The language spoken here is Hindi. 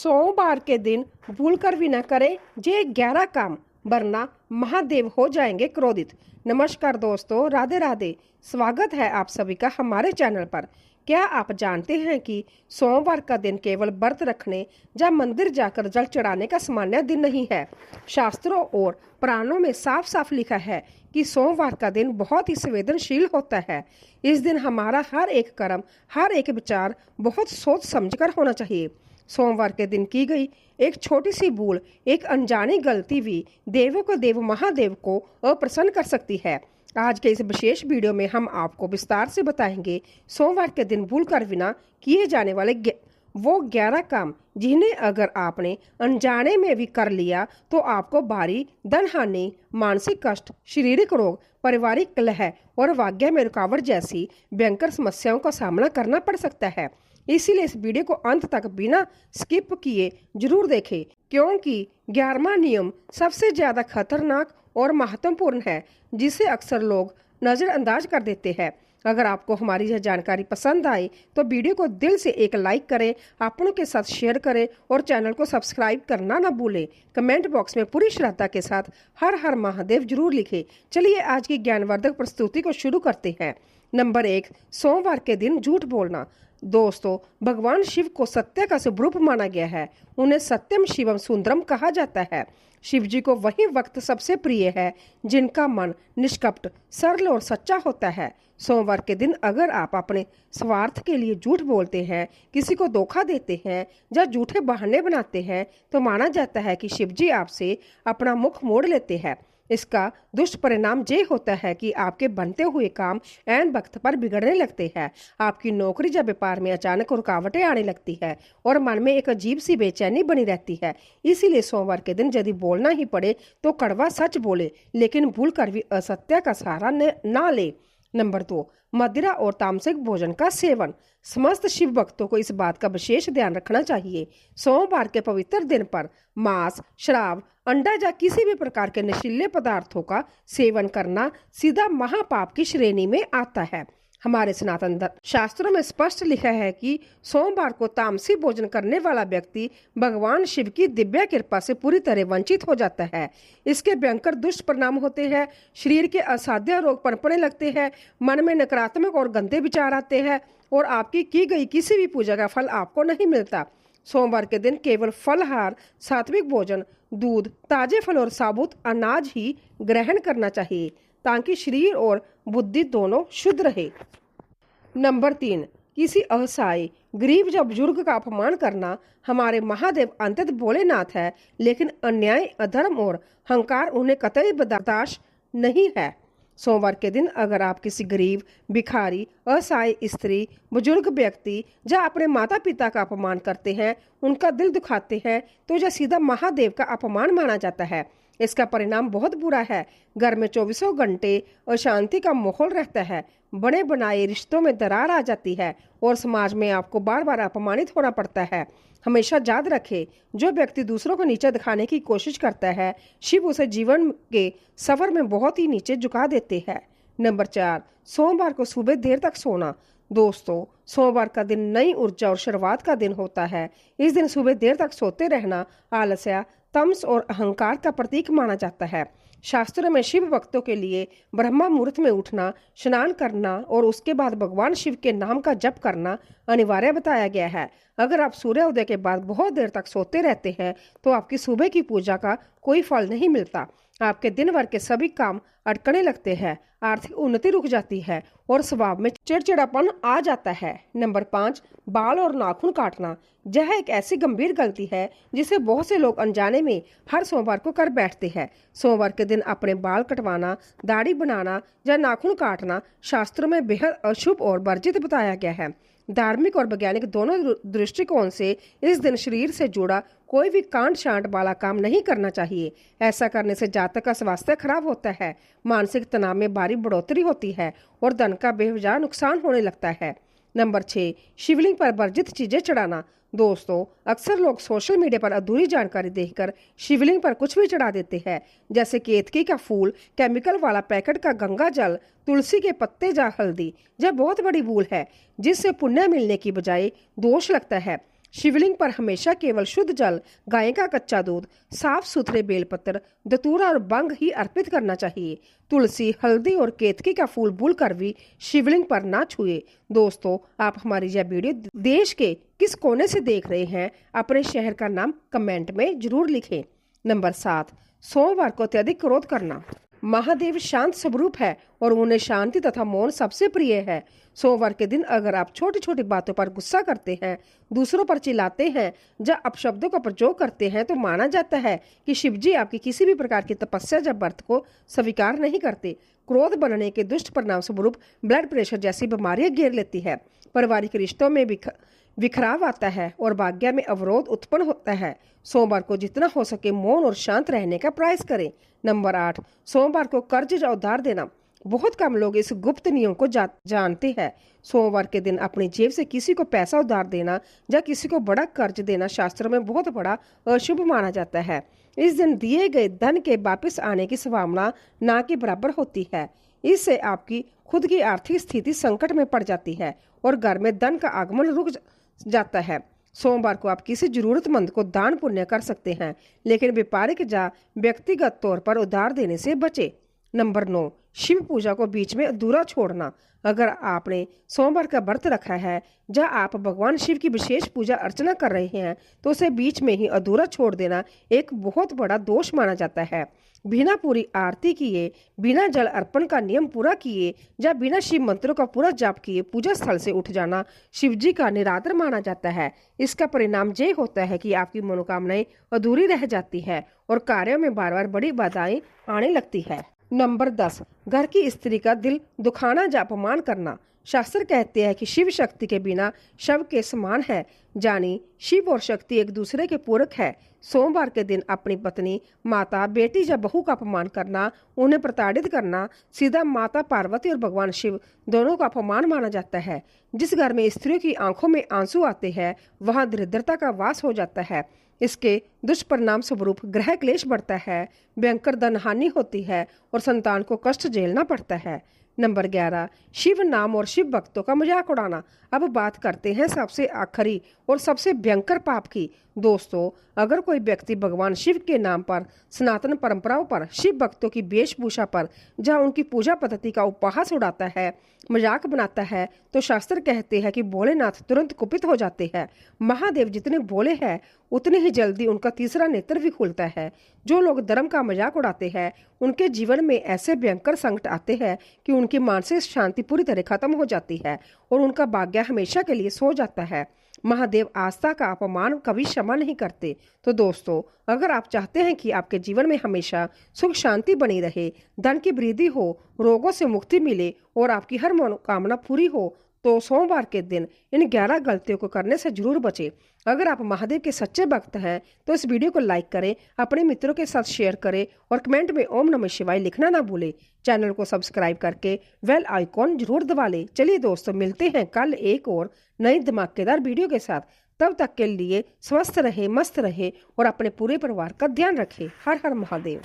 सोमवार के दिन भूलकर भी न करें ये 11 काम, वरना महादेव हो जाएंगे क्रोधित। नमस्कार दोस्तों, राधे राधे। स्वागत है आप सभी का हमारे चैनल पर। क्या आप जानते हैं कि सोमवार का दिन केवल व्रत रखने या मंदिर जाकर जल चढ़ाने का सामान्य दिन नहीं है। शास्त्रों और पुराणों में साफ साफ लिखा है कि सोमवार का दिन बहुत ही संवेदनशील होता है। इस दिन हमारा हर एक कर्म, हर एक विचार बहुत सोच समझकर होना चाहिए। सोमवार के दिन की गई एक छोटी सी भूल, एक अनजानी गलती भी देवों को देव महादेव को अप्रसन्न कर सकती है। आज के इस विशेष वीडियो में हम आपको विस्तार से बताएंगे सोमवार के दिन भूल कर बिना किए जाने वाले वो 11 काम, जिन्हें अगर आपने अनजाने में भी कर लिया तो आपको भारी धन हानि, मानसिक कष्ट, शारीरिक रोग, पारिवारिक कलह और भाग्य में रुकावट जैसी भयंकर समस्याओं का सामना करना पड़ सकता है। इसीलिए इस वीडियो को अंत तक बिना स्किप किए जरूर देखें, क्योंकि 11वां नियम सबसे ज्यादा खतरनाक और महत्वपूर्ण है, जिसे अक्सर लोग नजरअंदाज कर देते हैं। अगर आपको हमारी यह जानकारी पसंद आए तो वीडियो को दिल से एक लाइक करें, अपनों के साथ शेयर करें और चैनल को सब्सक्राइब करना न भूलें। कमेंट बॉक्स में पूरी श्रद्धा के साथ हर हर महादेव जरूर लिखें। चलिए आज की ज्ञानवर्धक प्रस्तुति को शुरू करते हैं। नंबर 1, सोमवार के दिन झूठ बोलना। दोस्तों, भगवान शिव को सत्य का स्वरूप माना गया है। उन्हें सत्यम शिवम सुंदरम कहा जाता है। शिव जी को वही वक्त सबसे प्रिय है जिनका मन निष्कपट, सरल और सच्चा होता है। सोमवार के दिन अगर आप अपने स्वार्थ के लिए झूठ बोलते हैं, किसी को धोखा देते हैं या झूठे बहाने बनाते हैं, तो माना जाता है कि शिव जी आपसे अपना मुख मोड़ लेते हैं। इसका दुष्परिणाम ये होता है कि आपके बनते हुए काम ऐन वक्त पर बिगड़ने लगते हैं। आपकी नौकरी या व्यापार में अचानक रुकावटें आने लगती है और मन में एक अजीब सी बेचैनी बनी रहती है। इसीलिए सोमवार के दिन यदि बोलना ही पड़े तो कड़वा सच बोले, लेकिन भूल कर भी असत्य का सहारा ना ले। नंबर 2, मदिरा और तामसिक भोजन का सेवन। समस्त शिव भक्तों को इस बात का विशेष ध्यान रखना चाहिए। सोमवार के पवित्र दिन पर मांस, शराब, अंडा या किसी भी प्रकार के नशीले पदार्थों का सेवन करना सीधा महापाप की श्रेणी में आता है। हमारे सनातन शास्त्रों में स्पष्ट लिखा है कि सोमवार को तामसी भोजन करने वाला व्यक्ति भगवान शिव की दिव्य कृपा से पूरी तरह वंचित हो जाता है। इसके भयंकर दुष्परिणाम होते हैं। शरीर के असाध्य रोग पनपने लगते हैं, मन में नकारात्मक और गंदे विचार आते हैं और आपकी की गई किसी भी पूजा का फल आपको नहीं मिलता। सोमवार के दिन केवल फलहार, सात्विक भोजन, दूध, ताजे फल और साबुत अनाज ही ग्रहण करना चाहिए, ताकि शरीर और बुद्धि दोनों शुद्ध रहे। नंबर 3, किसी असहाय, गरीब या बुजुर्ग का अपमान करना। हमारे महादेव अंतत भोलेनाथ है, लेकिन अन्याय, अधर्म और अहंकार उन्हें कतई बर्दाश्त नहीं है। सोमवार के दिन अगर आप किसी गरीब, भिखारी, असहाय स्त्री, बुजुर्ग व्यक्ति या अपने माता पिता का अपमान करते हैं, उनका दिल दुखाते हैं, तो यह सीधा महादेव का अपमान माना जाता है। इसका परिणाम बहुत बुरा है। घर में 24 घंटे अशांति का माहौल रहता है, बने बनाए रिश्तों में दरार आ जाती है और समाज में आपको बार बार अपमानित होना पड़ता है। हमेशा याद रखें, जो व्यक्ति दूसरों को नीचे दिखाने की कोशिश करता है, शिव उसे जीवन के सफर में बहुत ही नीचे झुका देते हैं। नंबर 4, सोमवार को सुबह देर तक सोना। दोस्तों, सोमवार का दिन नई ऊर्जा और शुरुआत का दिन होता है। इस दिन सुबह देर तक सोते रहना आलस्य, तमस और अहंकार का प्रतीक माना जाता है। शास्त्रों में शिव भक्तों के लिए ब्रह्मा मुहूर्त में उठना, स्नान करना और उसके बाद भगवान शिव के नाम का जप करना अनिवार्य बताया गया है। अगर आप सूर्योदय के बाद बहुत देर तक सोते रहते हैं तो आपकी सुबह की पूजा का कोई फल नहीं मिलता। आपके दिन भर के सभी काम अटकने लगते हैं, आर्थिक उन्नति रुक जाती है और स्वभाव में चिड़चिड़ापन आ जाता है। नंबर 5, बाल और नाखून काटना। यह एक ऐसी गंभीर गलती है जिसे बहुत से लोग अनजाने में हर सोमवार को कर बैठते हैं। सोमवार के दिन अपने बाल कटवाना, दाढ़ी बनाना या नाखून काटना शास्त्रों में बेहद अशुभ और वर्जित बताया गया है। धार्मिक और वैज्ञानिक दोनों दृष्टिकोण से इस दिन शरीर से जुड़ा कोई भी कांट छांट वाला काम नहीं करना चाहिए। ऐसा करने से जातक का स्वास्थ्य खराब होता है, मानसिक तनाव में भारी बढ़ोतरी होती है और धन का बेवजह नुकसान होने लगता है। नंबर 6, शिवलिंग पर वर्जित चीजें चढ़ाना। दोस्तों, अक्सर लोग सोशल मीडिया पर अधूरी जानकारी देखकर शिवलिंग पर कुछ भी चढ़ा देते हैं, जैसे केतकी का फूल, केमिकल वाला पैकेट का गंगा जल, तुलसी के पत्ते या हल्दी। यह बहुत बड़ी भूल है, जिससे पुण्य मिलने की बजाय दोष लगता है। शिवलिंग पर हमेशा केवल शुद्ध जल, गाय का कच्चा दूध, साफ सुथरे बेलपत्र, धतूरा और बंग ही अर्पित करना चाहिए। तुलसी, हल्दी और केतकी का फूल भूल कर भी शिवलिंग पर ना छुए। दोस्तों, आप हमारी यह वीडियो देश के किस कोने से देख रहे हैं, अपने शहर का नाम कमेंट में जरूर लिखें। नंबर 7, सोमवार को अत्यधिक क्रोध करना। महादेव शांत स्वरूप है और उन्हें शांति तथा मौन सबसे प्रिय है। सोमवार के दिन अगर आप छोटी छोटी बातों पर गुस्सा करते हैं, दूसरों पर चिल्लाते हैं या अपशब्दों का प्रयोग करते हैं तो माना जाता है कि शिव जी आपकी किसी भी प्रकार की तपस्या या व्रत को स्वीकार नहीं करते। क्रोध बनने के दुष्ट परिणाम स्वरूप ब्लड प्रेशर जैसी बीमारियां घेर लेती है, पारिवारिक रिश्तों में बिखराव आता है और भाग्य में अवरोध उत्पन्न होता है। सोमवार को जितना हो सके मौन और शांत रहने का प्रयास करें। नंबर 8, सोमवार को कर्ज या उधार देना। बहुत कम लोग इस गुप्त नियम को जानते हैं। सोमवार के दिन अपनी जेब से किसी को पैसा उधार देना या किसी को बड़ा कर्ज देना शास्त्रों में बहुत बड़ा अशुभ माना जाता है। इस दिन दिए गए धन के वापस आने की संभावना ना के बराबर होती है। इससे आपकी खुद की आर्थिक स्थिति संकट में पड़ जाती है और घर में धन का आगमन रुक जाता है। सोमवार को आप किसी जरूरतमंद को दान पुण्य कर सकते हैं, लेकिन व्यापारिक या व्यक्तिगत तौर पर उधार देने से बचें। नंबर 9, शिव पूजा को बीच में अधूरा छोड़ना। अगर आपने सोमवार का व्रत रखा है या आप भगवान शिव की विशेष पूजा अर्चना कर रहे हैं तो उसे बीच में ही अधूरा छोड़ देना एक बहुत बड़ा दोष माना जाता है। बिना पूरी आरती किए, बिना जल अर्पण का नियम पूरा किए या बिना शिव मंत्रों का पूरा जाप किए पूजा स्थल से उठ जाना शिव जी का निरादर माना जाता है। इसका परिणाम ये होता है कि आपकी मनोकामनाएं अधूरी रह जाती है और कार्यों में बार बार बड़ी बाधाएं आने लगती है। नंबर 10, घर की स्त्री का दिल दुखाना या अपमान करना। शास्त्र कहते हैं कि शिव शक्ति के बिना शव के समान है, जानी शिव और शक्ति एक दूसरे के पूरक है। सोमवार के दिन अपनी पत्नी, माता, बेटी या बहू का अपमान करना, उन्हें प्रताड़ित करना सीधा माता पार्वती और भगवान शिव दोनों का अपमान माना जाता है। जिस घर में स्त्रियों की आंखों में आंसू आते हैं वहां दरिद्रता का वास हो जाता है। इसके दुष्परिणाम स्वरूप ग्रह क्लेश बढ़ता है, भयंकर धन हानि होती है और संतान को कष्ट झेलना पड़ता है। नंबर 11, शिव नाम और शिव भक्तों का मजाक उड़ाना। अब बात करते हैं सबसे आखिरी और सबसे भयंकर पाप की। दोस्तों, अगर कोई व्यक्ति भगवान शिव के नाम पर, सनातन परंपराओं पर, शिव भक्तों की वेशभूषा पर जहाँ उनकी पूजा पद्धति का उपहास उड़ाता है, मजाक बनाता है, तो शास्त्र कहते हैं कि भोलेनाथ तुरंत कुपित हो जाते हैं। महादेव जितने भोले हैं उतनी ही जल्दी उनका तीसरा नेत्र भी खुलता है। जो लोग धर्म का मजाक उड़ाते हैं उनके जीवन में ऐसे भयंकर संकट आते हैं कि उनकी मानसिक शांति पूरी तरह खत्म हो जाती है और उनका भाग्य हमेशा के लिए सो जाता है। महादेव आस्था का अपमान कभी क्षमा नहीं करते। तो दोस्तों, अगर आप चाहते हैं कि आपके जीवन में हमेशा सुख शांति बनी रहे, धन की वृद्धि हो, रोगों से मुक्ति मिले और आपकी हर मनोकामना पूरी हो, तो सोमवार के दिन इन 11 गलतियों को करने से जरूर बचें। अगर आप महादेव के सच्चे भक्त हैं तो इस वीडियो को लाइक करें, अपने मित्रों के साथ शेयर करें और कमेंट में ओम नमः शिवाय लिखना ना भूलें। चैनल को सब्सक्राइब करके बेल आइकॉन जरूर दबा लें। चलिए दोस्तों, मिलते हैं कल एक और नई धमाकेदार वीडियो के साथ। तब तक के लिए स्वस्थ रहे, मस्त रहे और अपने पूरे परिवार का ध्यान रखें। हर हर महादेव।